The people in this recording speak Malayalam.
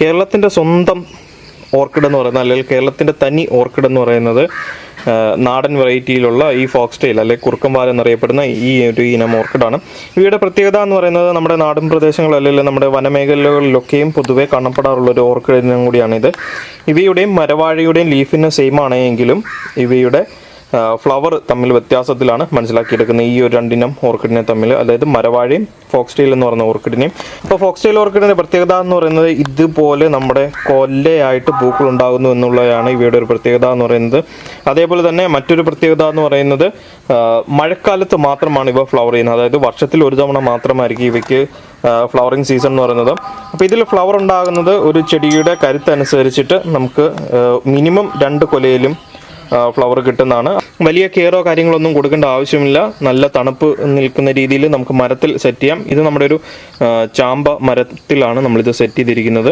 കേരളത്തിൻ്റെ സ്വന്തം ഓർക്കിഡ് എന്ന് പറയുന്നത്, അല്ലെങ്കിൽ കേരളത്തിൻ്റെ തനി ഓർക്കിഡ് എന്ന് പറയുന്നത് നാടൻ വെറൈറ്റിയിലുള്ള ഈ ഫോക്സ് ടെയിൽ അല്ലെങ്കിൽ കുറുക്കൻവാൽ എന്നറിയപ്പെടുന്ന ഈ ഒരു ഇനം ഓർക്കിഡാണ്. ഇവയുടെ പ്രത്യേകത എന്ന് പറയുന്നത് നമ്മുടെ നാടൻ പ്രദേശങ്ങൾ അല്ലെങ്കിൽ നമ്മുടെ വനമേഖലകളിലൊക്കെയും പൊതുവെ കാണപ്പെടാറുള്ള ഒരു ഓർക്കിഡ് ഇനം കൂടിയാണിത്. ഇവയുടെയും മരവാഴയുടെയും ലീഫിന് സെയിം ആണെങ്കിലും ഇവയുടെ ഫ്ലവർ തമ്മിൽ വ്യത്യാസത്തിലാണ് മനസ്സിലാക്കിയെടുക്കുന്നത് ഈ ഒരു രണ്ടിനം ഓർക്കിഡിനെ തമ്മിൽ, അതായത് മരവാഴയും ഫോക്സ് ടെയിൽ എന്ന് പറയുന്ന ഓർക്കിഡിനെയും. അപ്പോൾ ഫോക്സ് ടെയിൽ ഓർക്കിഡിൻ്റെ പ്രത്യേകത എന്ന് പറയുന്നത് ഇതുപോലെ നമ്മുടെ കൊല്ലയായിട്ട് പൂക്കൾ ഉണ്ടാകുന്നു എന്നുള്ളതാണ് ഇവയുടെ ഒരു പ്രത്യേകത എന്ന് പറയുന്നത്. അതേപോലെ തന്നെ മറ്റൊരു പ്രത്യേകത എന്ന് പറയുന്നത് മഴക്കാലത്ത് മാത്രമാണ് ഇവ ഫ്ലവർ ചെയ്യുന്നത്, അതായത് വർഷത്തിൽ ഒരു തവണ മാത്രമായിരിക്കും ഇവയ്ക്ക് ഫ്ലവറിങ് സീസൺ എന്ന് പറയുന്നത്. അപ്പോൾ ഇതിൽ ഫ്ലവർ ഉണ്ടാകുന്നത് ഒരു ചെടിയുടെ കരുത്തനുസരിച്ചിട്ട് നമുക്ക് മിനിമം 2 കൊലയിലും ഫ്ലവർ കിട്ടുന്നതാണ്. വലിയ കെയറോ കാര്യങ്ങളൊന്നും കൊടുക്കേണ്ട ആവശ്യമില്ല. നല്ല തണുപ്പ് നിൽക്കുന്ന രീതിയിൽ നമുക്ക് മരത്തിൽ സെറ്റ് ചെയ്യാം. ഇത് നമ്മുടെ ഒരു ചാമ്പ മരത്തിലാണ് നമ്മളിത് സെറ്റ് ചെയ്തിരിക്കുന്നത്.